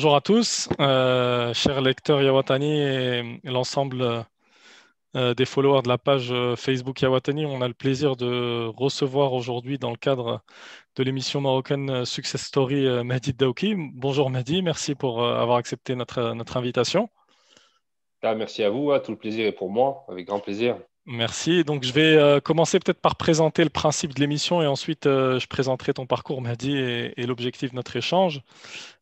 Bonjour à tous, chers lecteurs Yawatani et l'ensemble des followers de la page Facebook Yawatani. On a le plaisir de recevoir aujourd'hui dans le cadre de l'émission marocaine Success Story Mehdi Daouki. Bonjour Mehdi, merci pour avoir accepté notre invitation. Ah, merci à vous, tout le plaisir est pour moi, avec grand plaisir. Merci. Donc, je vais commencer peut-être par présenter le principe de l'émission et ensuite je présenterai ton parcours, Mehdi, et l'objectif de notre échange.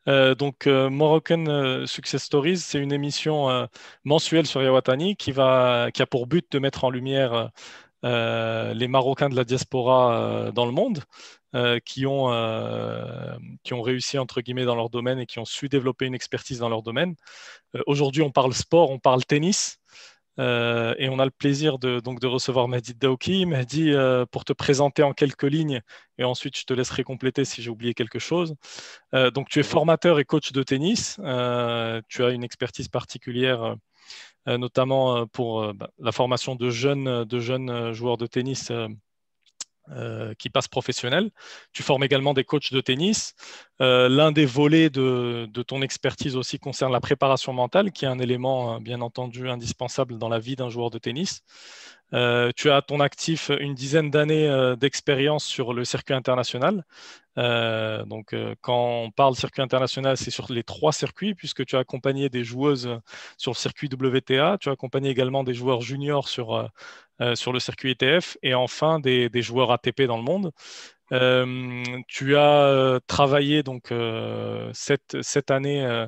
Moroccan Success Stories, c'est une émission mensuelle sur Yawatani qui a pour but de mettre en lumière les Marocains de la diaspora dans le monde qui ont réussi, entre guillemets, dans leur domaine et qui ont su développer une expertise dans leur domaine. Aujourd'hui, on parle sport, on parle tennis. Et on a le plaisir de recevoir Mehdi Daouki. Mehdi, pour te présenter en quelques lignes, et ensuite je te laisserai compléter si j'ai oublié quelque chose. Donc, tu es Mhm. formateur et coach de tennis. Tu as une expertise particulière, notamment pour la formation de jeunes joueurs de tennis qui passent professionnels. Tu formes également des coachs de tennis. L'un des volets de ton expertise aussi concerne la préparation mentale, qui est un élément, bien entendu, indispensable dans la vie d'un joueur de tennis. Tu as à ton actif une dizaine d'années d'expérience sur le circuit international. Quand on parle circuit international, c'est sur les trois circuits, puisque tu as accompagné des joueuses sur le circuit WTA, tu as accompagné également des joueurs juniors sur le circuit ETF, et enfin des joueurs ATP dans le monde. Tu as travaillé cette année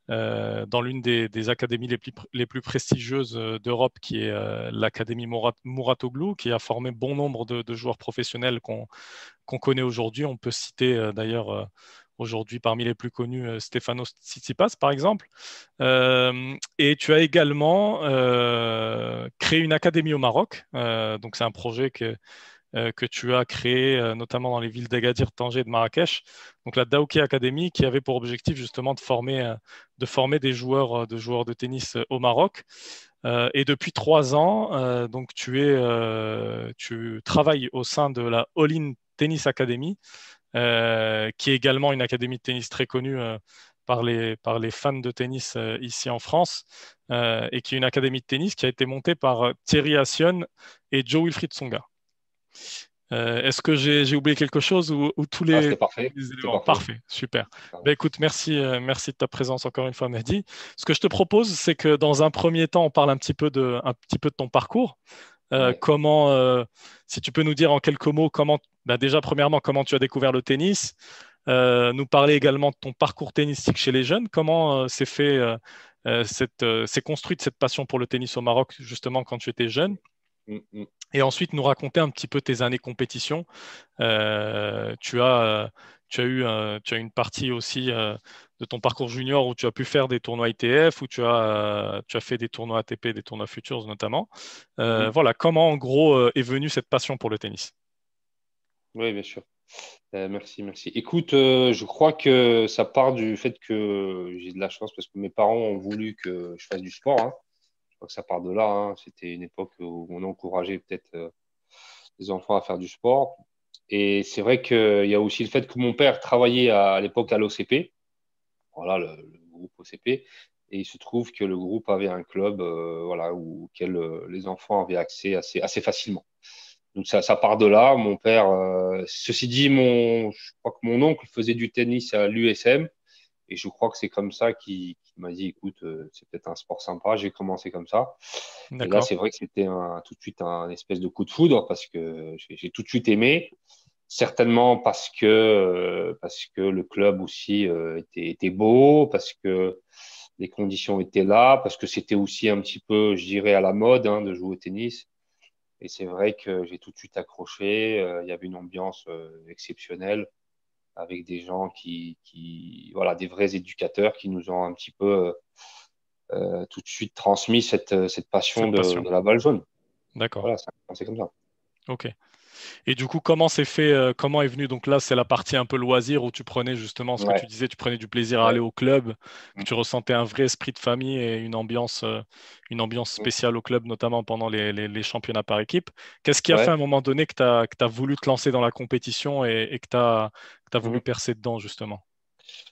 dans l'une des académies les plus prestigieuses d'Europe, qui est l'Académie Mouratoglou, qui a formé bon nombre de joueurs professionnels qu'on connaît aujourd'hui. On peut citer d'ailleurs aujourd'hui parmi les plus connus Stefanos Tsitsipas, par exemple. Et tu as également créé une académie au Maroc. Donc c'est un projet que tu as créé notamment dans les villes d'Agadir, Tanger et de Marrakech. Donc la Daouki Academy qui avait pour objectif justement de former des joueurs de tennis au Maroc. Et depuis 3 ans, tu travailles au sein de la All-in Tennis Academy, qui est également une académie de tennis très connue par les fans de tennis ici en France, et qui est une académie de tennis qui a été montée par Thierry Assion et Joe Wilfried Tsonga. Est-ce que j'ai oublié quelque chose ou tous Ah, les, c'était parfait, tous les c'était éléments? parfait. Parfait, super. Pardon. Ben, écoute, merci de ta présence encore une fois, Mehdi. Ce que je te propose, c'est que dans un premier temps, on parle un petit peu de ton parcours. Ouais. Comment, si tu peux nous dire en quelques mots, déjà, premièrement, comment tu as découvert le tennis, nous parler également de ton parcours tennistique chez les jeunes, comment s'est construite cette passion pour le tennis au Maroc, justement, quand tu étais jeune, Mm, mm. et ensuite nous raconter un petit peu tes années compétition. Tu as une partie aussi de ton parcours junior où tu as pu faire des tournois ITF, où tu as fait des tournois ATP, des tournois Futures notamment. Mhm. Voilà, comment en gros est venue cette passion pour le tennis? Oui, bien sûr. Merci, merci. Écoute, je crois que ça part du fait que j'ai de la chance parce que mes parents ont voulu que je fasse du sport, hein. Je crois que ça part de là, hein. C'était une époque où on encourageait peut-être les enfants à faire du sport. Et c'est vrai qu'il y a aussi le fait que mon père travaillait à l'époque à l'OCP. Voilà, le groupe OCP. Et il se trouve que le groupe avait un club voilà, auquel les enfants avaient accès assez facilement. Donc ça part de là. Mon père, ceci dit, je crois que mon oncle faisait du tennis à l'USM. Et je crois que c'est comme ça qu'il m'a dit, écoute, c'est peut-être un sport sympa. J'ai commencé comme ça. Et là, D'accord, c'est vrai que c'était tout de suite un espèce de coup de foudre parce que j'ai tout de suite aimé. Certainement parce que le club aussi était beau, parce que les conditions étaient là, parce que c'était aussi un petit peu, je dirais, à la mode de jouer au tennis. Et c'est vrai que j'ai tout de suite accroché. Il y avait une ambiance exceptionnelle avec des gens voilà, des vrais éducateurs qui nous ont un petit peu tout de suite transmis cette passion cette de, passion. de la balle jaune. D'accord, Voilà, c'est comme ça. ok. Et du coup, comment s'est fait, comment est venu, donc là, c'est la partie un peu loisir où tu prenais justement ce que tu Ouais, disais, tu prenais du plaisir à aller ouais. au club, que Mm, tu ressentais un vrai esprit de famille et une ambiance mm. spéciale au club, notamment pendant les championnats par équipe. Qu'est-ce qui a fait à Ouais. un moment donné que tu as voulu te lancer dans la compétition et que tu as voulu Mm. percer dedans, justement?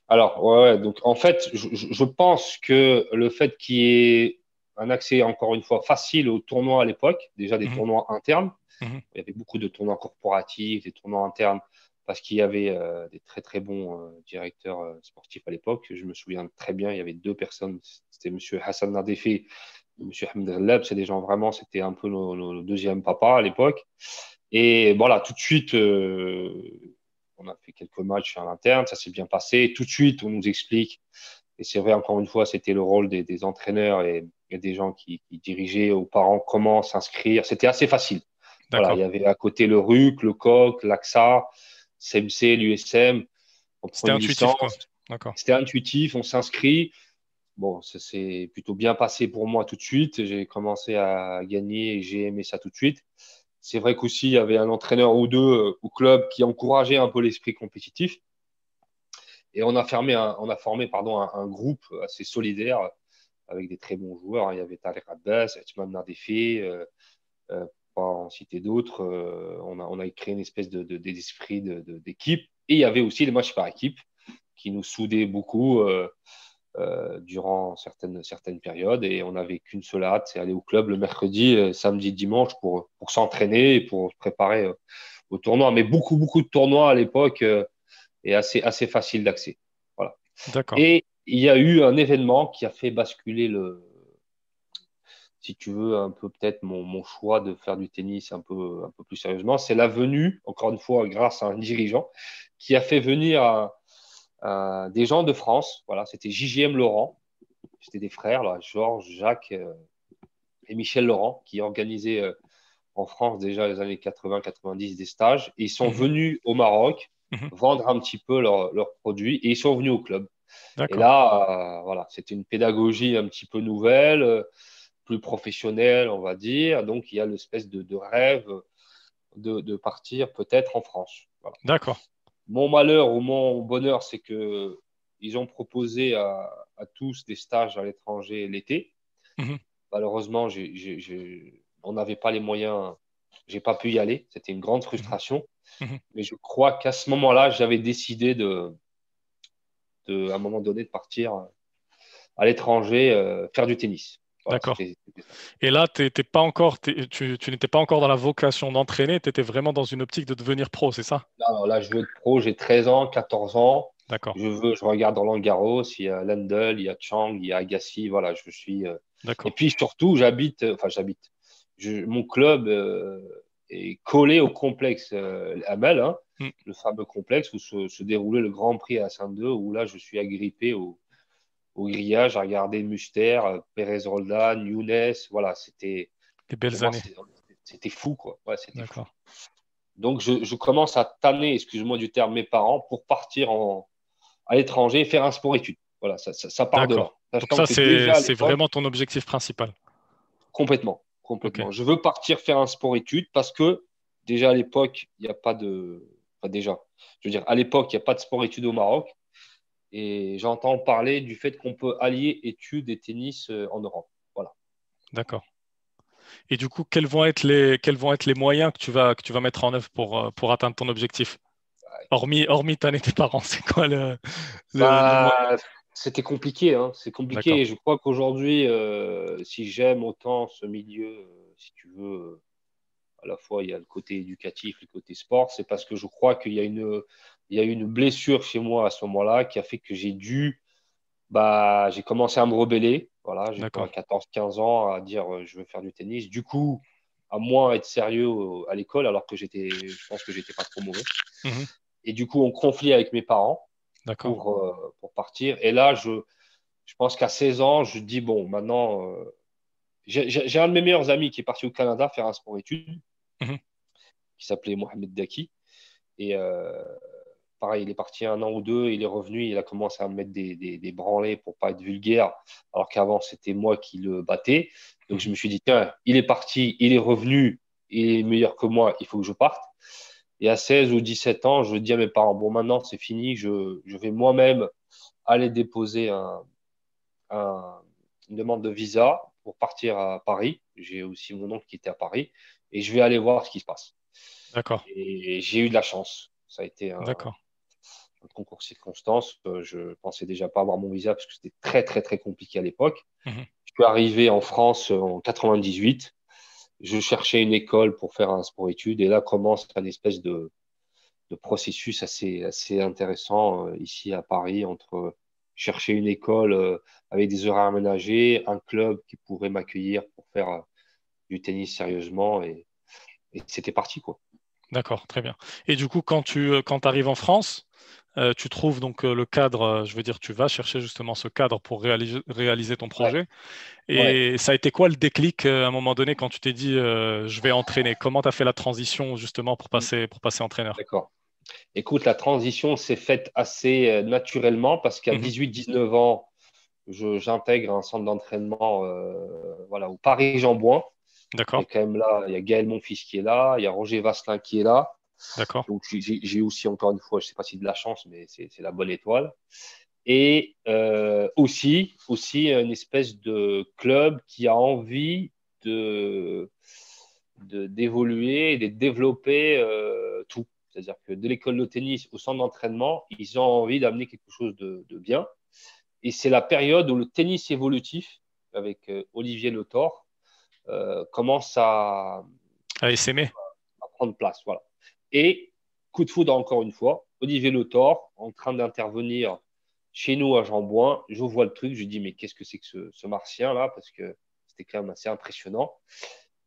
Alors, ouais, donc en fait, je pense que le fait qu'il y ait un accès, encore une fois, facile aux tournois à l'époque, déjà des Mhm, tournois internes, mhm. il y avait beaucoup de tournois corporatifs, des tournois internes, parce qu'il y avait des très très bons directeurs sportifs à l'époque. Je me souviens très bien, il y avait deux personnes, c'était M. Hassan Nadefi et M. Ahmed Ghallab. C'est des gens vraiment, c'était un peu nos deuxième papa à l'époque. Et voilà, tout de suite, on a fait quelques matchs à l'interne, ça s'est bien passé. Tout de suite, on nous explique, et c'est vrai, encore une fois, c'était le rôle des entraîneurs et des gens qui dirigeaient aux parents comment s'inscrire. C'était assez facile. Voilà, il D'accord. y avait à côté le RUC, le COC, l'AXA, CMC, l'USM. On prend C'était une intuitif, quoi. licence. D'accord. C'était intuitif, on s'inscrit. Bon, ça s'est plutôt bien passé pour moi tout de suite. J'ai commencé à gagner et j'ai aimé ça tout de suite. C'est vrai qu'aussi, il y avait un entraîneur ou deux au club qui encourageait un peu l'esprit compétitif. Et on a formé pardon, un groupe assez solidaire avec des très bons joueurs. Il y avait Tariq Abbas, Atman Nadefi, pour en citer d'autres. On a créé une espèce d'esprit d'équipe. Et il y avait aussi les matchs par équipe qui nous soudaient beaucoup durant certaines périodes. Et on n'avait qu'une seule hâte, c'est aller au club le mercredi, samedi, dimanche pour s'entraîner et pour se préparer au tournoi. Mais beaucoup, beaucoup de tournois à l'époque et assez facile d'accès. Voilà. D'accord. Et il y a eu un événement qui a fait basculer si tu veux, un peu peut-être mon choix de faire du tennis un peu plus sérieusement. C'est la venue, encore une fois, grâce à un dirigeant qui a fait venir des gens de France. Voilà, c'était JJM Laurent. C'était des frères, là, Georges, Jacques et Michel Laurent, qui organisaient en France déjà les années 80-90 des stages. Et ils sont Mhm, venus au Maroc mhm. vendre un petit peu leurs produits et ils sont venus au club. Et D'accord. là, voilà, c'était une pédagogie un petit peu nouvelle, plus professionnelle, on va dire. Donc, il y a l'espèce de rêve de partir peut-être en France. Voilà. D'accord. Mon malheur ou mon bonheur, c'est que ils ont proposé à tous des stages à l'étranger l'été. Mhm, Malheureusement, on n'avait pas les moyens. J'ai pas pu y aller. C'était une grande mhm, frustration. mhm. Mais je crois qu'à ce moment-là, j'avais décidé à un moment donné, de partir à l'étranger faire du tennis. Voilà, D'accord. c'était ça. Et là, pas encore, tu n'étais pas encore dans la vocation d'entraîner, tu étais vraiment dans une optique de devenir pro, c'est ça? Alors là, je veux être pro, j'ai 13 ans, 14 ans. D'accord. Je regarde Roland Garros, il y a Lendl, il y a Chang, il y a Agassi. Voilà, je suis. Et D'accord. puis surtout, j'habite. Mon club est collé au complexe Hamel, hein, Mm. le fameux complexe où se déroulait le Grand Prix à Saint-Denis, où là, je suis agrippé au grillage à regarder Muster, Pérez Roldan, Younes. Voilà, Des pour belles moi, années. c'était fou, quoi. Ouais, c'était fou. D'accord. Donc, je commence à tanner, excuse-moi du terme, mes parents pour partir à l'étranger et faire un sport-études. Voilà, ça part de là. D'accord. Donc Sachant ça, que déjà à c'est l'époque, vraiment ton objectif principal. complètement, Ok. complètement. Je veux partir faire un sport-études parce que déjà à l'époque, il n'y a pas de. Enfin, déjà, je veux dire, à l'époque, il n'y a pas de sport-études au Maroc. Et j'entends parler du fait qu'on peut allier études et tennis en Europe. Voilà. D'accord. Et du coup, quels vont être les moyens que tu vas mettre en œuvre pour atteindre ton objectif? Hormis tanner tes parents, c'est quoi le moyen? Bah, c'était compliqué, hein. C'est compliqué. D'accord. Et je crois qu'aujourd'hui, si j'aime autant ce milieu, si tu veux, à la fois il y a le côté éducatif, le côté sport, c'est parce que je crois il y a une blessure chez moi à ce moment-là qui a fait que j'ai commencé à me rebeller. Voilà, j'ai quoi, D'accord. 14-15 ans à dire je veux faire du tennis. Du coup, à moins être sérieux à l'école, alors que je pense que j'étais pas trop mauvais. Mhm. Et du coup, on conflit avec mes parents D'accord. pour partir. Et là, je pense qu'à 16 ans, je dis, bon, maintenant, j'ai un de mes meilleurs amis qui est parti au Canada faire un sport-études, Mhm. qui s'appelait Mohamed Daki. Et pareil, il est parti un an ou deux, il est revenu, il a commencé à me mettre des branlées pour pas être vulgaire, alors qu'avant, c'était moi qui le battais. Donc, je Mhm. me suis dit, tiens, il est parti, il est revenu, il est meilleur que moi, il faut que je parte. Et à 16 ou 17 ans, je dis à mes parents, bon, maintenant, c'est fini, je vais moi-même aller déposer une demande de visa pour partir à Paris. J'ai aussi mon oncle qui était à Paris et je vais aller voir ce qui se passe. D'accord. Et j'ai eu de la chance. Ça a été D'accord. un concours de circonstances. Je pensais déjà pas avoir mon visa parce que c'était très, très, très compliqué à l'époque. Mhm. Je suis arrivé en France en 98. Je cherchais une école pour faire un sport-études et là commence un espèce de processus assez intéressant ici à Paris entre chercher une école avec des horaires aménagés, un club qui pourrait m'accueillir pour faire du tennis sérieusement et c'était parti quoi. D'accord, très bien. Et du coup, quand arrives en France, tu trouves donc le cadre, je veux dire, tu vas chercher justement ce cadre pour réaliser ton Ouais, projet. ouais, Et ça a été quoi le déclic à un moment donné quand tu t'es dit je vais entraîner? Comment tu as fait la transition justement pour passer entraîneur? d'accord. Écoute, la transition s'est faite assez naturellement parce qu'à Mhm. 18-19 ans, j'intègre un centre d'entraînement voilà, au Paris-Jean-Bouin. Il y D'accord, a quand même là, il y a Gaël Monfils qui est là, il y a Roger Vasselin qui est là. d'accord. Donc j'ai aussi encore une fois, je ne sais pas si de la chance, mais c'est la bonne étoile. Et aussi une espèce de club qui a envie de, d'évoluer et de développer tout. C'est-à-dire que de l'école de tennis au centre d'entraînement, ils ont envie d'amener quelque chose de bien. Et c'est la période où le tennis évolutif, avec Olivier Le Thor, commence À essaimer. à prendre place. Voilà. Et coup de foudre encore une fois, Olivier Le Thor, en train d'intervenir chez nous à Jean-Bouin, je vois le truc, je dis mais qu'est-ce que c'est que ce martien là parce que c'était quand même assez impressionnant.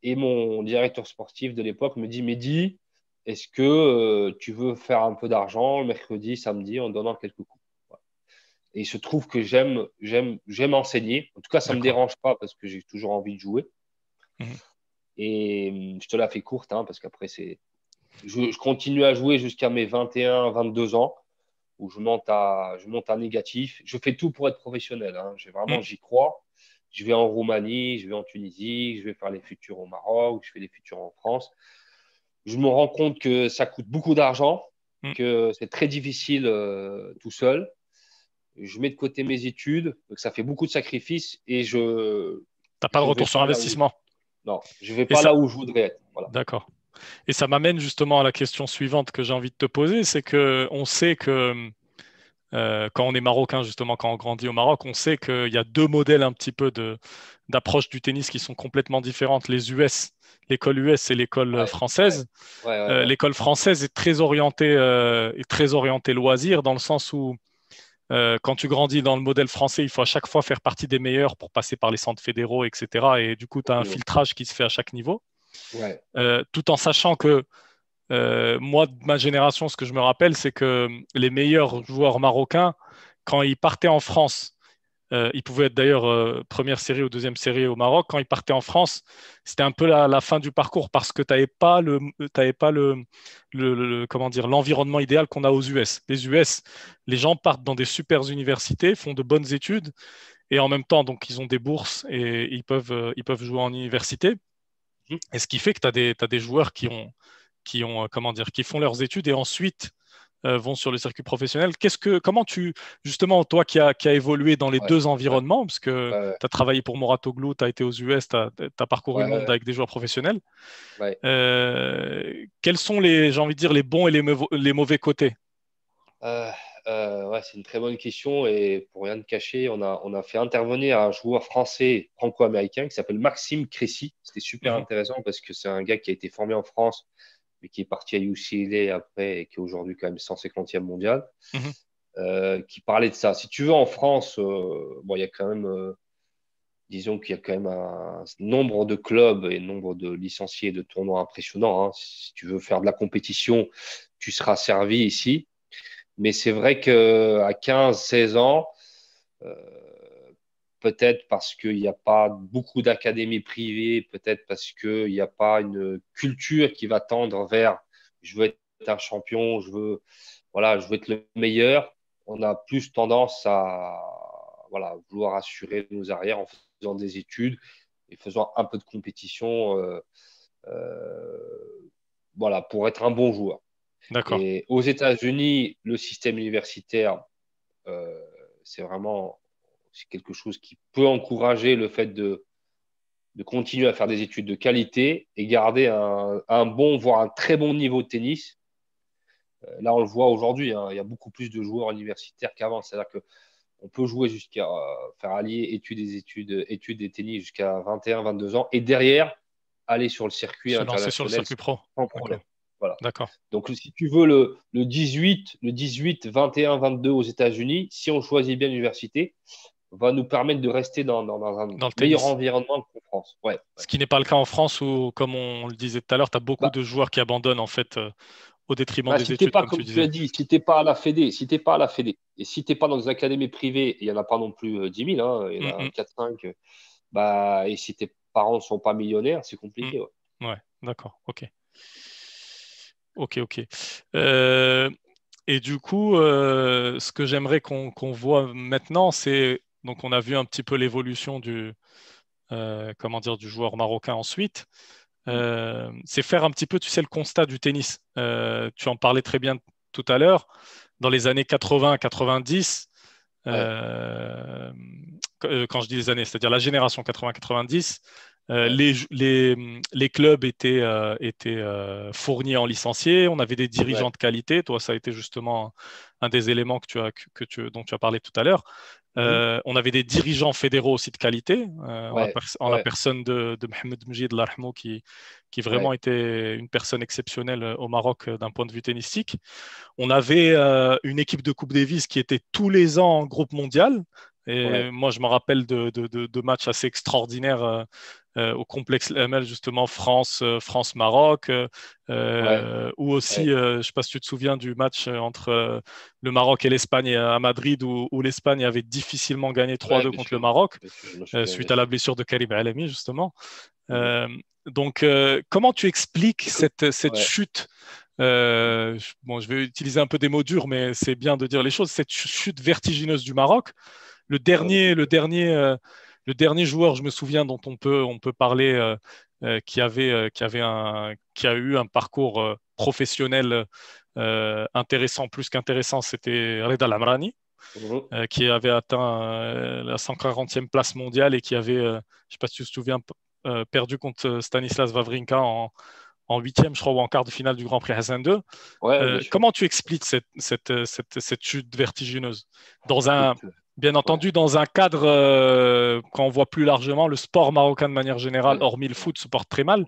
Et mon directeur sportif de l'époque me dit Mehdi, est-ce que tu veux faire un peu d'argent le mercredi, samedi en donnant quelques coups. Voilà. Et il se trouve que j'aime enseigner. En tout cas, ça ne me D'accord. dérange pas parce que j'ai toujours envie de jouer. Mhm. Et je te la fais courte hein, parce qu'après, je continue à jouer jusqu'à mes 21, 22 ans où je monte à négatif. Je fais tout pour être professionnel. Hein. Mhm. J'y crois. Je vais en Roumanie, je vais en Tunisie, je vais faire les futurs au Maroc, je fais les futurs en France. Je me rends compte que ça coûte beaucoup d'argent, Mhm. que c'est très difficile tout seul. Je mets de côté mes études, donc ça fait beaucoup de sacrifices et T'as pas le je vais retour sur pas là où investissement. non, je vais Et pas ça, là où je voudrais être. Voilà. d'accord. Et ça m'amène justement à la question suivante que j'ai envie de te poser, c'est que on sait que quand on est marocain, justement, quand on grandit au Maroc, on sait qu'il y a deux modèles un petit peu d'approche du tennis qui sont complètement différentes. Les US, l'école US et l'école Ouais, ouais, française. ouais. L'école française est très orientée loisir dans le sens où quand tu grandis dans le modèle français, il faut à chaque fois faire partie des meilleurs pour passer par les centres fédéraux, etc. Et du coup, tu as un Absolument. filtrage qui se fait à chaque niveau. Ouais, Tout en sachant que moi, de ma génération, ce que je me rappelle, c'est que les meilleurs joueurs marocains, quand ils partaient en France, ils pouvaient être d'ailleurs première série ou deuxième série au Maroc. Quand ils partaient en France, c'était un peu la fin du parcours parce que tu n'avais pas t'avais pas comment dire, l'environnement idéal qu'on a aux US. Les US, les gens partent dans des super universités, font de bonnes études et en même temps, donc, ils ont des bourses et ils peuvent jouer en université. mhm, Et ce qui fait que t'as des joueurs comment dire, qui font leurs études et ensuite vont sur le circuit professionnel. Comment justement, toi qui a évolué dans les ouais, deux ouais, environnements, parce que ouais, tu as travaillé pour Moratoglou, tu as été aux US, tu as parcouru ouais, le monde ouais, avec des joueurs professionnels, ouais. quels sont j'ai envie de dire, les bons et les mauvais côtés? Euh, ouais, c'est une très bonne question et pour rien te cacher, on a fait intervenir un joueur français franco-américain qui s'appelle Maxime Cressy. C'était super Mhm, intéressant parce que c'est un gars qui a été formé en France mais qui est parti à UCLA après et qui est aujourd'hui quand même 150e mondial, mhm. qui parlait de ça. Si tu veux, en France, bon, il y a quand même, disons qu'il y a quand même un nombre de clubs et un nombre de licenciés et de tournois impressionnants. Hein. Si tu veux faire de la compétition, tu seras servi ici. Mais c'est vrai qu'à 15-16 ans, euh, peut-être parce qu'il n'y a pas beaucoup d'académies privées, peut-être parce qu'il n'y a pas une culture qui va tendre vers je veux être un champion, voilà, je veux être le meilleur. On a plus tendance à voilà, vouloir assurer nos arrières en faisant des études et faisant un peu de compétition voilà, pour être un bon joueur. D'accord, Et aux États-Unis, le système universitaire, euh, c'est quelque chose qui peut encourager le fait de continuer à faire des études de qualité et garder un bon, voire un très bon niveau de tennis. Là, on le voit aujourd'hui, hein, il y a beaucoup plus de joueurs universitaires qu'avant. C'est-à-dire qu'on peut jouer jusqu'à faire allier études et tennis jusqu'à 21, 22 ans. Et derrière, aller sur le circuit Se lancer sur le international circuit pro. sans D'accord. problème. Voilà. D'accord. Donc, si tu veux le 18, 21, 22 aux États-Unis, si on choisit bien l'université, va nous permettre de rester dans un Dans le meilleur tennis. environnement qu'en France. Ouais, ouais. Ce qui n'est pas le cas en France où, comme on le disait tout à l'heure, tu as beaucoup Bah, de joueurs qui abandonnent en fait au détriment des si t'es études, pas, comme tu comme tu as disais. dit, si t'es pas à la Fédé, si t'es pas à la Fédé, et si t'es pas dans des académies privées, il y en a pas non plus 10 000, hein, il y en a Mm, 4-5, bah, et si tes parents ne sont pas millionnaires, c'est mm, compliqué. Ouais. mm. Ouais, d'accord. Ok. Ok, ok. Euh, et du coup, ce que j'aimerais qu'on voit maintenant, c'est donc on a vu un petit peu l'évolution comment dire, du joueur marocain ensuite. Mm. C'est faire un petit peu, tu sais, le constat du tennis. Tu en parlais très bien tout à l'heure. Dans les années 80-90, Ouais, quand je dis les années, c'est-à-dire la génération 80-90, ouais, les clubs étaient fournis en licenciés, on avait des ouais. dirigeants de qualité. Toi, ça a été justement un des éléments dont tu as parlé tout à l'heure. Mhm. On avait des dirigeants fédéraux aussi de qualité, Ouais, en la ouais, personne de Mohamed Mjid Larhmou, qui vraiment ouais, était une personne exceptionnelle au Maroc d'un point de vue tennistique. On avait une équipe de Coupe Davis qui était tous les ans en groupe mondial. Et ouais, moi, je me rappelle de matchs assez extraordinaires au complexe ML, justement, France-Maroc, ouais, ou aussi, ouais. je ne sais pas si tu te souviens du match entre le Maroc et l'Espagne à Madrid, où l'Espagne avait difficilement gagné Ouais, 3-2 contre le Maroc, bien sûr, je me souviens, bien suite à la sûr. blessure de Karim Alami, justement. Mhm. Euh, donc, comment tu expliques Écoute, cette ouais. chute bon, je vais utiliser un peu des mots durs, mais c'est bien de dire les choses. Cette chute vertigineuse du Maroc, le Ouais, dernier, le dernier, le dernier joueur, je me souviens, dont on peut parler, qui a eu un parcours professionnel intéressant, plus qu'intéressant, c'était Reda Lamrani, mhm. qui avait atteint la 140e place mondiale et qui avait, je ne sais pas si tu te souviens, perdu contre Stanislas Wawrinka en huitième, je crois, ou en quart de finale du Grand Prix Hassan II. Ouais, bien sûr. Comment tu expliques cette chute vertigineuse Écoute, bien ouais, entendu, dans un cadre, quand on voit plus largement, le sport marocain de manière générale, ouais, hormis le ouais. foot, se porte très mal.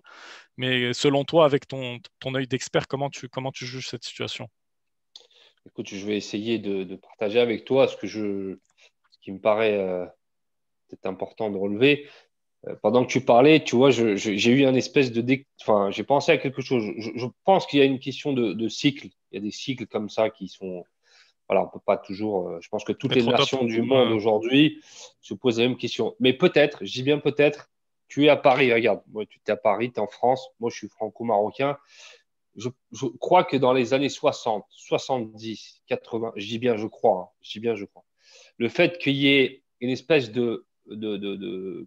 Mais selon toi, avec ton œil d'expert, comment tu juges cette situation? Écoute, je vais essayer de partager avec toi ce qui me paraît peut-être important de relever. Pendant que tu parlais, tu vois, j'ai eu un espèce enfin, j'ai pensé à quelque chose. Je pense qu'il y a une question de cycle. Il y a des cycles comme ça qui sont. Voilà, on peut pas toujours. Je pense que toutes les Être au top? nations du monde aujourd'hui se posent la même question. Mais peut-être, je dis bien peut-être, tu es à Paris. Regarde, moi, tu es à Paris, tu es en France. Moi, je suis franco-marocain. Je crois que dans les années 60, 70, 80, je dis bien je crois, hein, je dis bien je crois, le fait qu'il y ait une espèce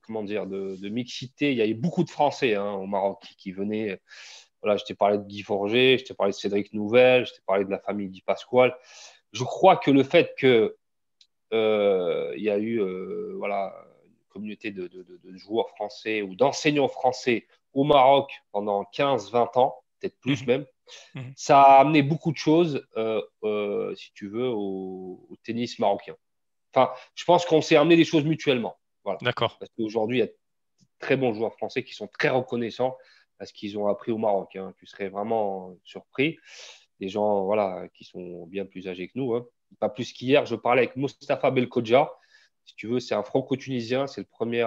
comment dire, de mixité, il y avait beaucoup de Français hein, au Maroc qui venaient. Voilà, je t'ai parlé de Guy Forger, je t'ai parlé de Cédric Nouvel, je t'ai parlé de la famille Di Pasquale. Je crois que le fait que il y a eu voilà, une communauté de joueurs français ou d'enseignants français au Maroc pendant 15-20 ans, peut-être plus Mhm, même, mhm. ça a amené beaucoup de choses, si tu veux, au tennis marocain. Enfin, je pense qu'on s'est amené des choses mutuellement. Voilà. D'accord. Parce qu'aujourd'hui, il y a de très bons joueurs français qui sont très reconnaissants à ce qu'ils ont appris au Maroc. Hein. Tu serais vraiment surpris. Des gens voilà, qui sont bien plus âgés que nous. Hein. Pas plus qu'hier, je parlais avec Mostafa Belkodja. Si tu veux, c'est un franco-tunisien. C'est le premier.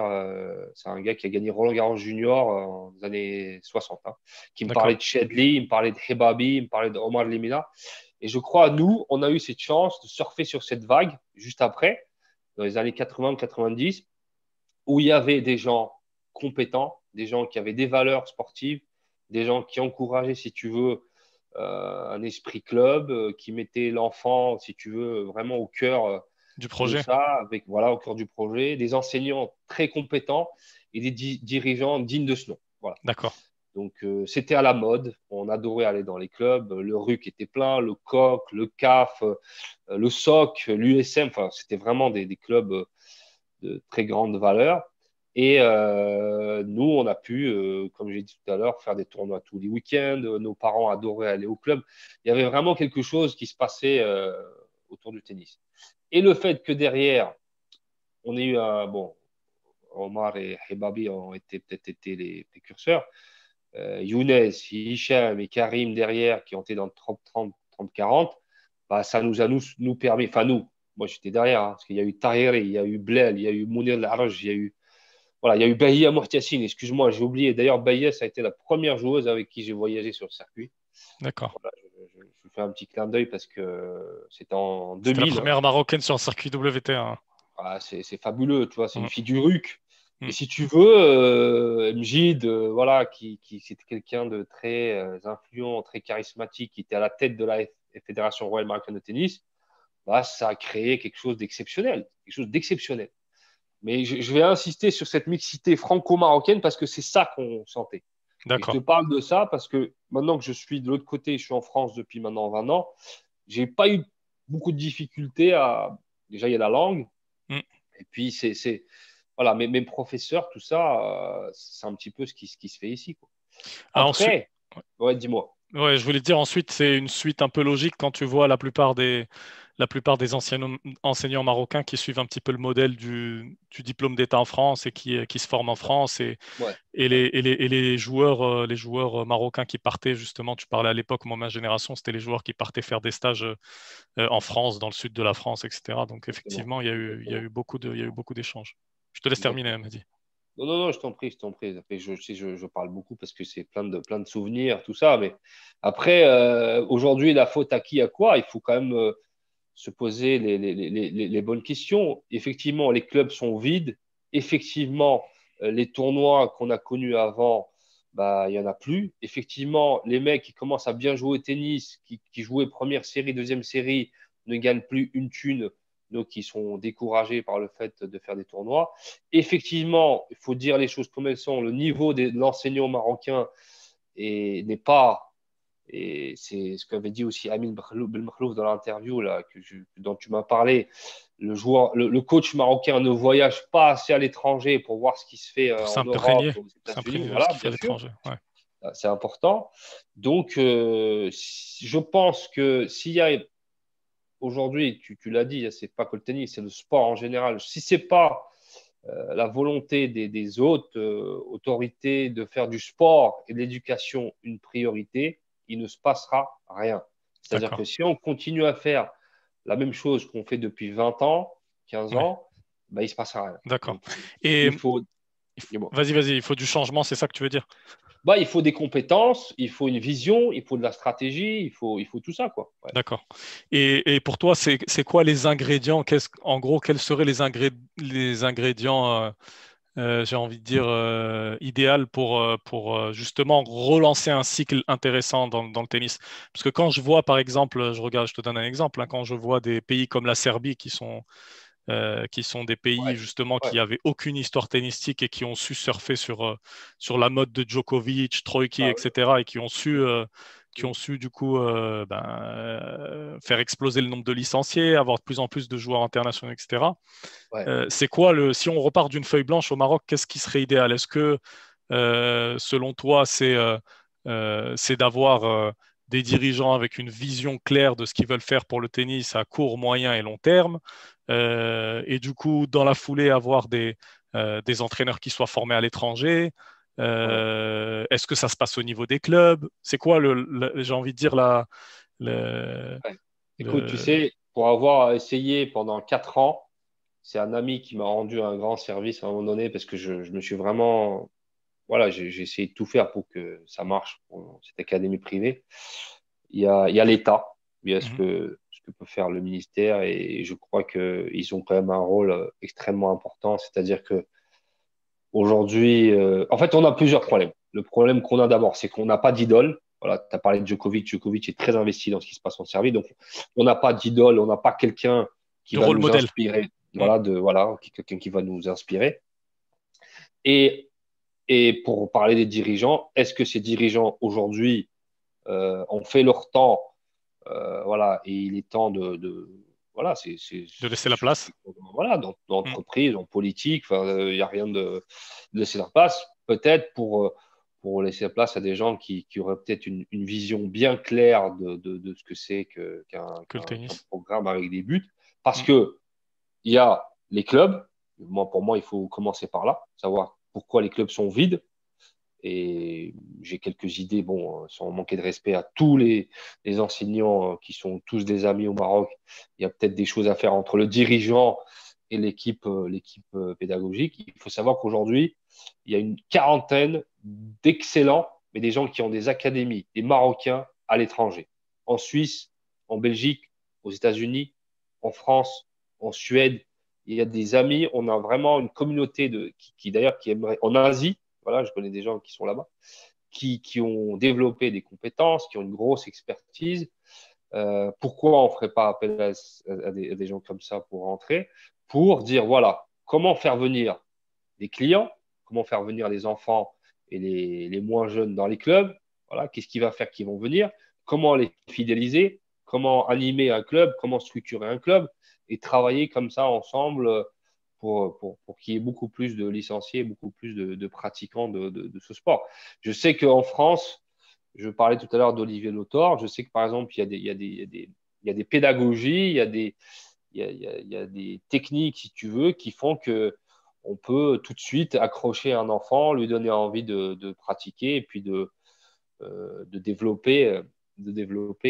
C'est un gars qui a gagné Roland Garros Junior dans les années 60. Hein, qui me parlait D'accord. de Chedli, il me parlait de Hebabi, il me parlait de Omar Limina. Et je crois, nous, on a eu cette chance de surfer sur cette vague juste après, dans les années 80-90, où il y avait des gens compétents, des gens qui avaient des valeurs sportives, des gens qui encourageaient, si tu veux, un esprit club, qui mettaient l'enfant, si tu veux, vraiment au cœur Du de projet? ça, avec voilà, au cœur du projet, des enseignants très compétents et des dirigeants dignes de ce nom. Voilà. D'accord. Donc, c'était à la mode. On adorait aller dans les clubs. Le RUC était plein, le COQ, le CAF, le SOC, l'USM. Enfin, c'était vraiment des clubs de très grande valeur. Et nous, on a pu, comme j'ai dit tout à l'heure, faire des tournois tous les week-ends. Nos parents adoraient aller au club. Il y avait vraiment quelque chose qui se passait autour du tennis. Et le fait que derrière, on ait eu un. Bon, Omar et Hebabi ont peut-être été les précurseurs. Younes, Hicham et Karim derrière, qui ont été dans le 30-30, 30-40, bah, ça nous a nous permis. Enfin, nous, moi j'étais derrière, hein, parce qu'il y a eu Tahiri, il y a eu Blel, il y a eu Mounir Laraj, il y a eu. Voilà, il y a eu Bahia Mortiassine, excuse-moi, j'ai oublié. D'ailleurs, Bahia, ça a été la première joueuse avec qui j'ai voyagé sur le circuit. D'accord. Voilà, je fais un petit clin d'œil parce que c'était en C'était la 2000. première Marocaine sur le circuit WTA. Ah, c'est fabuleux, tu vois, c'est une Mm, fille du RUC. Et mm. si tu veux, Mjid, voilà, qui c'était quelqu'un de très influent, très charismatique, qui était à la tête de la Fédération royale marocaine de tennis, bah, ça a créé quelque chose d'exceptionnel, quelque chose d'exceptionnel. Mais je vais insister sur cette mixité franco-marocaine parce que c'est ça qu'on sentait. Et je te D'accord. parle de ça parce que maintenant que je suis de l'autre côté, je suis en France depuis maintenant 20 ans, j'ai pas eu beaucoup de difficultés à. Déjà, il y a la langue. Mm. Et puis, voilà, mes professeurs, tout ça, c'est un petit peu ce qui se fait ici, quoi. Ah, ensuite, Après, ouais, dis-moi. ouais, je voulais dire ensuite, c'est une suite un peu logique quand tu vois la plupart des anciens enseignants marocains qui suivent un petit peu le modèle du diplôme d'État en France et qui se forment en France Ouais, et ouais, les joueurs marocains qui partaient justement, tu parlais à l'époque, moi, ma génération, c'était les joueurs qui partaient faire des stages en France, dans le sud de la France, etc. Donc exactement. effectivement, Exactement. il y a eu beaucoup d'échanges. Je te laisse terminer, Exactement. Mehdi. Non, non, non, je t'en prie, je t'en prie. Après, je sais, je parle beaucoup parce que c'est plein de souvenirs, tout ça. Mais après, aujourd'hui, la faute à qui, à quoi? Il faut quand même se poser les bonnes questions. Effectivement, les clubs sont vides. Effectivement, les tournois qu'on a connus avant, bah, il n'y en a plus. Effectivement, les mecs qui commencent à bien jouer au tennis, qui jouaient première série, deuxième série, ne gagnent plus une thune, donc ils sont découragés par le fait de faire des tournois. Effectivement, il faut dire les choses comme elles sont. Le niveau de l'enseignant marocain n'est pas et c'est ce qu'avait dit aussi Amin Belmkhlouf dans l'interview là, dont tu m'as parlé. Le coach marocain ne voyage pas assez à l'étranger pour voir ce qui se fait Pour en Europe, s'imprégner, aux États-Unis. s'imprégner de ce Voilà, qu'il fait à bien sûr, l'étranger. Ouais. c'est important. Donc, je pense que s'il y a aujourd'hui, tu l'as dit, c'est pas que le tennis, c'est le sport en général. Si c'est pas la volonté des hautes autorités de faire du sport et de l'éducation une priorité, il ne se passera rien. C'est-à-dire que D'accord, si on continue à faire la même chose qu'on fait depuis 20 ans, 15 ouais, ans, bah, il ne se passera rien. d'accord. Donc, Et il faut, vas-y, il faut du changement, c'est ça que tu veux dire? bah, il faut des compétences, il faut une vision, il faut de la stratégie, il faut tout ça, quoi. Ouais. D'accord. Et pour toi, c'est quoi les ingrédients? En gros, quels seraient les ingrédients, j'ai envie de dire, idéal pour justement relancer un cycle intéressant dans le tennis? Parce que quand je vois, par exemple, je te donne un exemple, hein, quand je vois des pays comme la Serbie qui sont des pays Ouais. justement qui Ouais. n'avaient aucune histoire tennistique et qui ont su surfer sur la mode de Djokovic, Troïki, Bah, etc. et qui ont su, oui. du coup faire exploser le nombre de licenciés, avoir de plus en plus de joueurs internationaux, etc. Ouais. C'est quoi si on repart d'une feuille blanche au Maroc, qu'est-ce qui serait idéal? Est-ce que selon toi, c'est d'avoir des dirigeants avec une vision claire de ce qu'ils veulent faire pour le tennis à court, moyen et long terme, et du coup, dans la foulée, avoir des entraîneurs qui soient formés à l'étranger. Ouais. Est-ce que ça se passe au niveau des clubs? C'est quoi, j'ai envie de dire, le, Ouais. Écoute, tu le- sais, pour avoir essayé pendant 4 ans, c'est un ami qui m'a rendu un grand service à un moment donné parce que je me suis vraiment. Voilà, j'ai essayé de tout faire pour que ça marche pour cette académie privée. Il y a l'État, il y a ce Mhm. que, ce que peut faire le ministère et je crois qu'ils ont quand même un rôle extrêmement important. C'est-à-dire que aujourd'hui, en fait, on a plusieurs problèmes. Le problème qu'on a d'abord, c'est qu'on n'a pas d'idole. Voilà, tu as parlé de Djokovic. Djokovic est très investi dans ce qui se passe en Serbie. Donc, on n'a pas d'idole, on n'a pas quelqu'un qui de va rôle nous modèle? inspirer. Mm. Voilà, quelqu'un qui va nous inspirer. Et, et pour parler des dirigeants, est-ce que ces dirigeants aujourd'hui ont fait leur temps, voilà, et il est temps voilà, De laisser la place. Voilà, dans l'entreprise, en politique, il n'y a rien de laisser la place. Peut-être pour laisser la place à des gens qui auraient peut-être une vision bien claire de ce que c'est qu'un Que le tennis. programme avec des buts. Parce que il y a les clubs. Pour moi, il faut commencer par là, savoir pourquoi les clubs sont vides. Et j'ai quelques idées, bon, sans manquer de respect à tous les enseignants qui sont tous des amis au Maroc. Il y a peut-être des choses à faire entre le dirigeant et l'équipe pédagogique. Il faut savoir qu'aujourd'hui, il y a une quarantaine d'excellents, mais des gens qui ont des académies, des Marocains à l'étranger, en Suisse, en Belgique, aux États-Unis, en France, en Suède. Il y a des amis, on a vraiment une communauté d'ailleurs qui aimerait en Asie. Voilà, je connais des gens qui sont là-bas, qui ont développé des compétences, qui ont une grosse expertise. Pourquoi on ne ferait pas appel à des gens comme ça pour rentrer? Pour dire, voilà, comment faire venir des clients, comment faire venir les enfants et les moins jeunes dans les clubs, voilà, qu'est-ce qui va faire qu'ils vont venir, comment les fidéliser, comment animer un club, comment structurer un club, et travailler comme ça ensemble pour qu'il y ait beaucoup plus de licenciés, beaucoup plus de pratiquants de ce sport. Je sais qu'en France, je parlais tout à l'heure d'Olivier Lautor, je sais que par exemple, il y a des pédagogies, il y a des techniques, si tu veux, qui font que on peut tout de suite accrocher un enfant, lui donner envie de pratiquer et puis de développer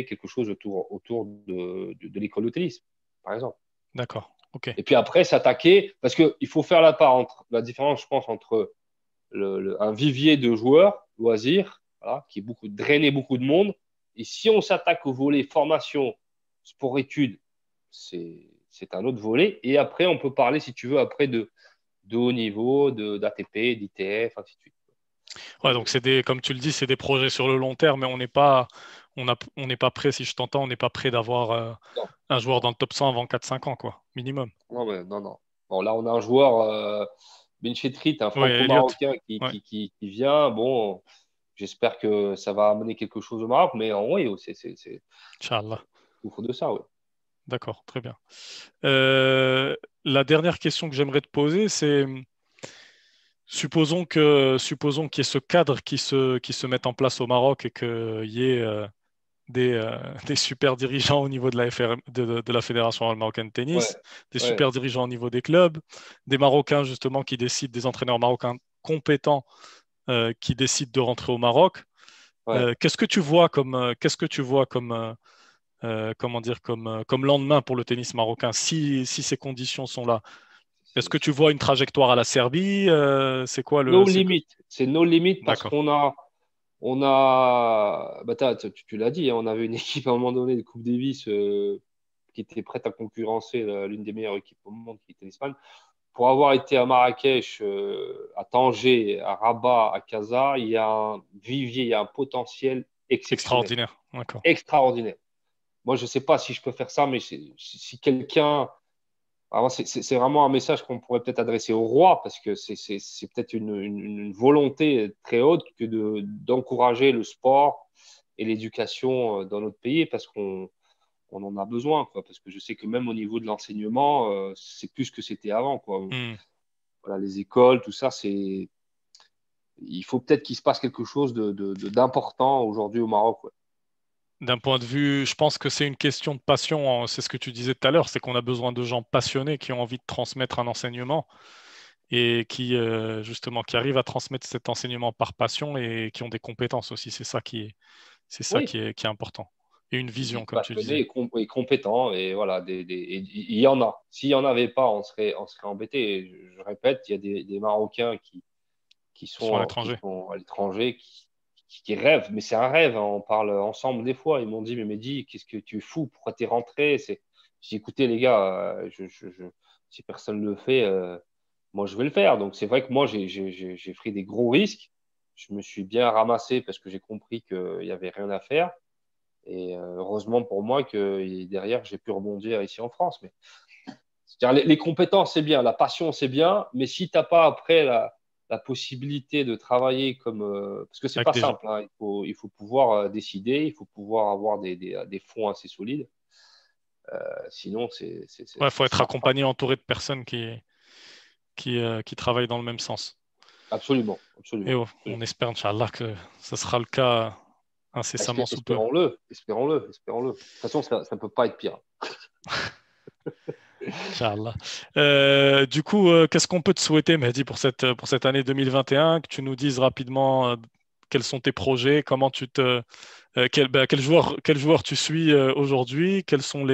quelque chose autour de l'école de tennis, par exemple. D'accord. OK. Et puis après, s'attaquer, parce qu'il faut faire la différence, je pense, entre un vivier de joueurs, loisirs, voilà, qui est drainer beaucoup de monde. Et si on s'attaque au volet formation, sport-études, c'est un autre volet. Et après, on peut parler, si tu veux, après de haut niveau, d'ATP, d'ITF, ainsi de suite. Ouais, donc comme tu le dis, c'est des projets sur le long terme, mais on n'est pas prêt, si je t'entends, on n'est pas prêt d'avoir Non, un joueur non, dans le top 100 avant 4-5 ans, quoi, minimum. non. Bon, là, on a un joueur, Benchetrit, un Oui, Elliott. franco-marocain Ouais, qui vient. Bon, j'espère que ça va amener quelque chose au Maroc, mais oui, c'est Inch'Allah. souffre de ça, oui. D'accord, très bien. La dernière question que j'aimerais te poser, c'est supposons qu'il y ait ce cadre qui se mette en place au Maroc et qu'il y ait des super dirigeants au niveau de la de la Fédération marocaine de Ouais, tennis, des ouais, super dirigeants au niveau des clubs, des Marocains justement qui décident, des entraîneurs marocains compétents qui décident de rentrer au Maroc. ouais. Qu'est-ce que tu vois comme, comment dire, comme lendemain pour le tennis marocain si ces conditions sont là? Est-ce que tu vois une trajectoire à la Serbie? C'est quoi No limit. C'est no limit parce D'accord. bah, tu l'as dit, hein, on avait une équipe à un moment donné de Coupe Davis qui était prête à concurrencer l'une des meilleures équipes au monde, qui était l'Espagne. Pour avoir été à Marrakech, à Tanger, à Rabat, à Casa, il y a un vivier, il y a un potentiel exceptionnel, Extraordinaire. D'accord. extraordinaire. Moi, je ne sais pas si je peux faire ça, mais si quelqu'un. Alors, c'est vraiment un message qu'on pourrait peut-être adresser au roi, parce que c'est peut-être une volonté très haute que d'encourager le sport et l'éducation dans notre pays, parce qu'on en a besoin, quoi. Parce que je sais que même au niveau de l'enseignement, c'est plus que c'était avant, quoi. Hmm. Voilà, les écoles, tout ça, il faut peut-être qu'il se passe quelque chose d'important aujourd'hui au Maroc, ouais. D'un point de vue, je pense que c'est une question de passion, hein. C'est ce que tu disais tout à l'heure, c'est qu'on a besoin de gens passionnés qui ont envie de transmettre un enseignement et justement, qui arrivent à transmettre cet enseignement par passion et qui ont des compétences aussi. C'est ça Oui, qui est important. Et une vision, comme tu passionné disais. et compétent. Et voilà, il y en a. S'il n'y en avait pas, on serait embêté. Et je répète, il y a des Marocains Ils sont à qui l'étranger. sont à l'étranger, qui rêvent. Mais c'est un rêve, hein. On parle ensemble des fois. Ils m'ont dit, mais Mehdi, qu'est-ce que tu fous? Pourquoi tu es rentré? J'ai écouté, les gars, si personne ne le fait, moi, je vais le faire. Donc, c'est vrai que moi, j'ai pris des gros risques. Je me suis bien ramassé parce que j'ai compris qu'il n'y avait rien à faire. Et heureusement pour moi que derrière, j'ai pu rebondir ici en France. Mais c'est-à-dire, les compétences, c'est bien, la passion, c'est bien, mais si tu n'as pas après la possibilité de travailler comme. Parce que c'est Avec pas des gens. simple, hein, il faut pouvoir décider, il faut pouvoir avoir des fonds assez solides. Sinon, Ouais, faut être ça marche pas. accompagné, entouré de personnes qui travaillent dans le même sens. Absolument, Et absolument, oh, on absolument. espère, Inch'Allah, que ce sera le cas incessamment sous peu. Espérons-le, espérons-le, espérons-le. De toute façon, ça ne peut pas être pire. Inch'Allah. Du coup, qu'est-ce qu'on peut te souhaiter, Mehdi, pour cette année 2021? Que tu nous dises rapidement quels sont tes projets, comment quel joueur tu suis aujourd'hui, comment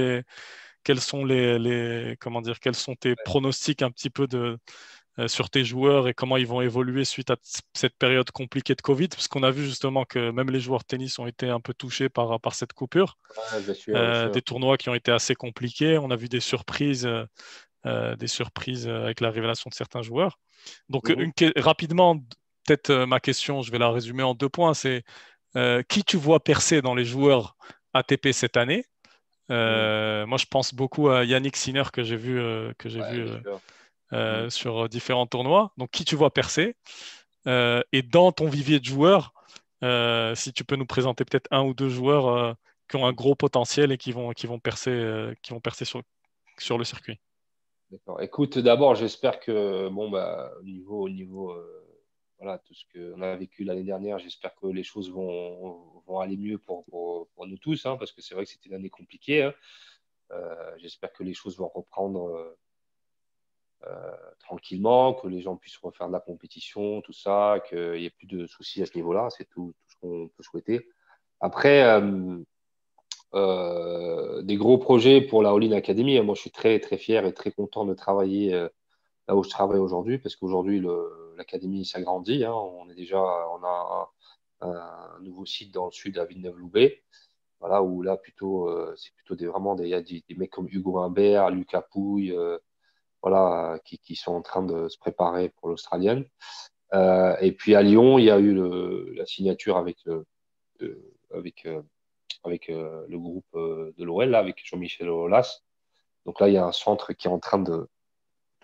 dire, quels sont tes pronostics un petit peu sur tes joueurs et comment ils vont évoluer suite à cette période compliquée de Covid, parce qu'on a vu justement que même les joueurs de tennis ont été un peu touchés par cette coupure. Ouais, bien sûr, bien sûr. Des tournois qui ont été assez compliqués. On a vu des surprises avec la révélation de certains joueurs. Donc, Mhm. rapidement, peut-être ma question, je vais la résumer en 2 points, c'est qui tu vois percer dans les joueurs ATP cette année? Mhm. Moi, je pense beaucoup à Yannick Sinner que j'ai Ouais, vu bien sûr. Mhm. sur différents tournois. Donc, qui tu vois percer? Et dans ton vivier de joueurs, si tu peux nous présenter peut-être un ou deux joueurs qui ont un gros potentiel et qui vont percer sur le circuit. D'accord. Écoute, d'abord, j'espère que, bon, bah, au niveau voilà, tout ce qu'on a vécu l'année dernière, j'espère que les choses vont aller mieux pour nous tous, hein, parce que c'est vrai que c'était une année compliquée, hein. J'espère que les choses vont reprendre tranquillement, que les gens puissent refaire de la compétition, tout ça, qu'il n'y ait plus de soucis à ce niveau-là. C'est tout ce qu'on peut souhaiter. Après, des gros projets pour la All-in Academy. Moi, je suis très, très fier et très content de travailler là où je travaille aujourd'hui, parce qu'aujourd'hui, l'académie s'agrandit, hein. On a un nouveau site dans le sud à Villeneuve-Loubet. Voilà, où là, c'est plutôt il y a des mecs comme Hugo Humbert, Lucas Pouille, voilà, qui sont en train de se préparer pour l'Australienne. Et puis à Lyon, il y a eu la signature avec, le groupe de l'OL, là, avec Jean-Michel Aulas. Donc là, il y a un centre qui est en train de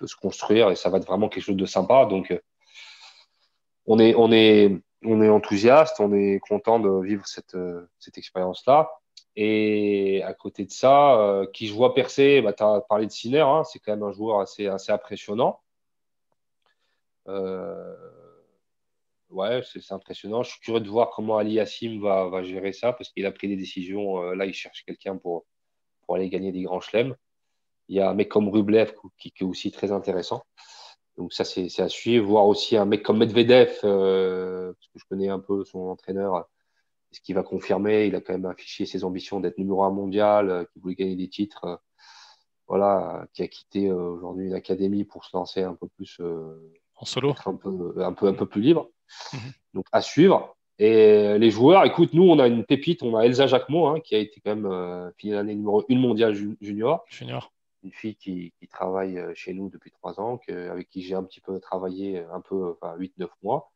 se construire et ça va être vraiment quelque chose de sympa. Donc on est enthousiaste, on est content de vivre cette expérience-là. Et à côté de ça, qui je vois percer, bah, tu as parlé de Sinner, hein, c'est quand même un joueur assez impressionnant. Euh, ouais, c'est impressionnant. Je suis curieux de voir comment Ali Hassim va gérer ça parce qu'il a pris des décisions. Là, il cherche quelqu'un pour aller gagner des grands chelems. Il y a un mec comme Rublev qui est aussi très intéressant. Donc ça, c'est à suivre. Voir aussi un mec comme Medvedev, parce que je connais un peu son entraîneur. Est-ce qu'il va confirmer? Il a quand même affiché ses ambitions d'être numéro un mondial, qui voulait gagner des titres. Voilà, qui a quitté aujourd'hui l'académie pour se lancer un peu plus, En solo. être un peu plus libre. Mhm. Donc à suivre. Et les joueurs, écoute, nous, on a une pépite, on a Elsa Jacquemot, hein, qui a été quand même fini l'année numéro 1 mondiale junior. Junior. Une fille qui travaille chez nous depuis 3 ans, avec qui j'ai un petit peu travaillé, un peu, enfin 8-9 mois,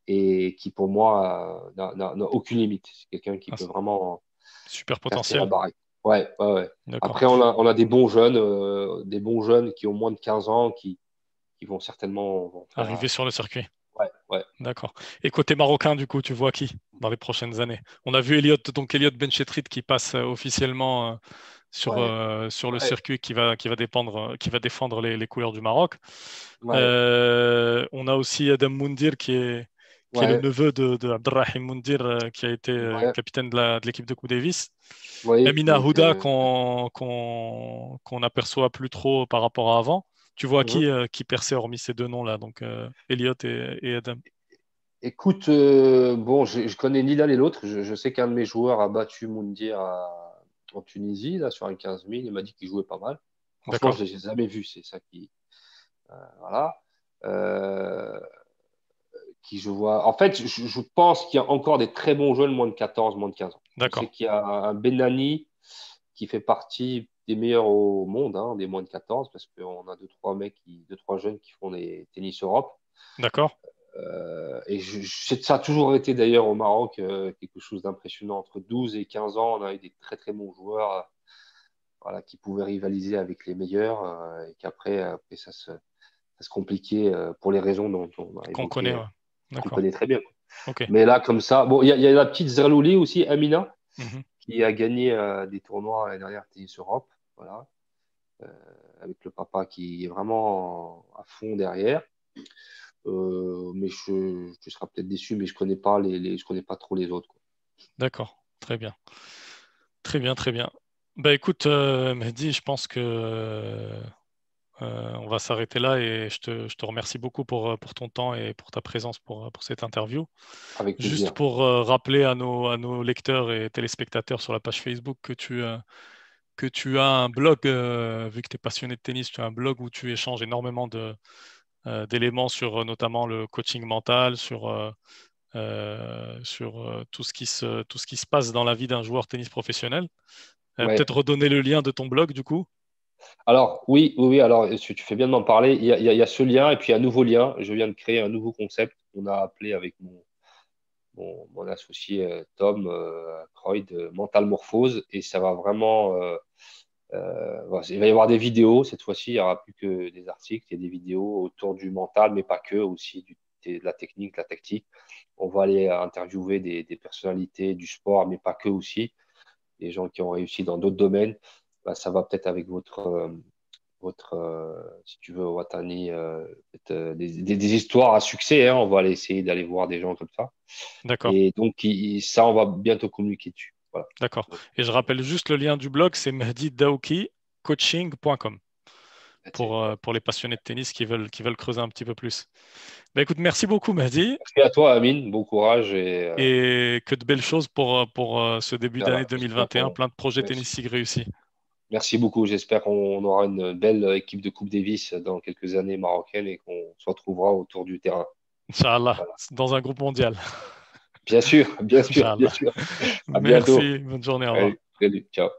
et qui pour moi n'a aucune limite. C'est quelqu'un qui Ah, peut vraiment super casser la potentiel. baraque. Ouais, ouais, ouais. D'accord. Après, on a des bons jeunes qui ont moins de 15 ans, qui vont certainement vont faire. Arrivé sur le circuit. Ouais, ouais. D'accord. Et côté marocain, du coup, tu vois qui dans les prochaines années? On a vu Elliot Benchetrit qui passe officiellement Ouais, sur le ouais, circuit qui va défendre les couleurs du Maroc. ouais, On a aussi Adam Moundir qui est le ouais, neveu de Abdelrahim Moundir qui a été ouais. capitaine de l'équipe de Coupe Davis. Oui, Amina donc Houda qu'on aperçoit plus trop par rapport à avant. Tu vois mhm. qui perçait hormis ces deux noms-là, donc Elliot et Adam. Écoute, bon, je connais ni l'un ni l'autre. Je sais qu'un de mes joueurs a battu Moundir en Tunisie, là, sur un 15 000. Il m'a dit qu'il jouait pas mal. Franchement, je D'accord. ne l'ai jamais vu. C'est ça qui. Voilà. Euh, qui je vois. En fait, je pense qu'il y a encore des très bons jeunes moins de 14, moins de 15 ans. Je sais D'accord. qu'il y a un Benani qui fait partie des meilleurs au monde, hein, des moins de 14, parce qu'on a deux, trois jeunes qui font des tennis Europe. D'accord. Et ça a toujours été d'ailleurs au Maroc quelque chose d'impressionnant. Entre 12 et 15 ans, on a eu des très très bons joueurs, voilà, qui pouvaient rivaliser avec les meilleurs, et qu'après ça se compliquait pour les raisons dont on a Qu'on évoqué, connaît, ouais. qu'on D'accord. connaît très bien. Ok. Mais là, comme ça, bon, il y a la petite Zerlouli aussi, Amina, Mhm. qui a gagné des tournois l'année dernière Tennis Europe. Voilà. Avec le papa qui est vraiment à fond derrière. Mais tu seras peut-être déçu, mais je connais pas je connais pas trop les autres, quoi. D'accord, très bien. Très bien, très bien. Bah écoute, Mehdi, je pense que on va s'arrêter là et je te remercie beaucoup pour ton temps et pour ta présence pour cette interview. Avec Juste plaisir. pour rappeler à nos lecteurs et téléspectateurs sur la page Facebook que tu as un blog, vu que tu es passionné de tennis, tu as un blog où tu échanges énormément d'éléments sur notamment le coaching mental, sur tout ce qui se passe dans la vie d'un joueur de tennis professionnel. Ouais. Peut-être redonner le lien de ton blog du coup. Alors, oui, oui, oui, alors tu fais bien de m'en parler. Il y a ce lien et puis un nouveau lien. Je viens de créer un nouveau concept qu'on a appelé avec mon associé Tom Croyd, Mental Morphose. Et ça va vraiment. Voilà, il va y avoir des vidéos cette fois-ci. Il n'y aura plus que des articles. Il y a des vidéos autour du mental, mais pas que, aussi de la technique, de la tactique. On va aller interviewer des personnalités du sport, mais pas que aussi. Des gens qui ont réussi dans d'autres domaines. Bah, ça va peut-être avec si tu veux, Watani, des histoires à succès, hein. On va aller essayer d'aller voir des gens comme ça. D'accord, Et donc, ça, on va bientôt communiquer dessus. Voilà. d'accord. Et je rappelle juste le lien du blog, c'est mehdidaoukicoaching.com pour les passionnés de tennis qui veulent creuser un petit peu plus. Bah, écoute, merci beaucoup Mehdi Merci à toi, Amine. Bon courage et et que de belles choses pour ce début d'année voilà, j'espère 2021, plein de projets merci. tennis réussis. Merci beaucoup. J'espère qu'on aura une belle équipe de Coupe Davis dans quelques années marocaines et qu'on se retrouvera autour du terrain. Inch'Allah, Voilà. dans un groupe mondial. Bien sûr, bien sûr, bien Inch'Allah. sûr. À bientôt. Merci, bonne journée, au revoir. Salut, salut, ciao.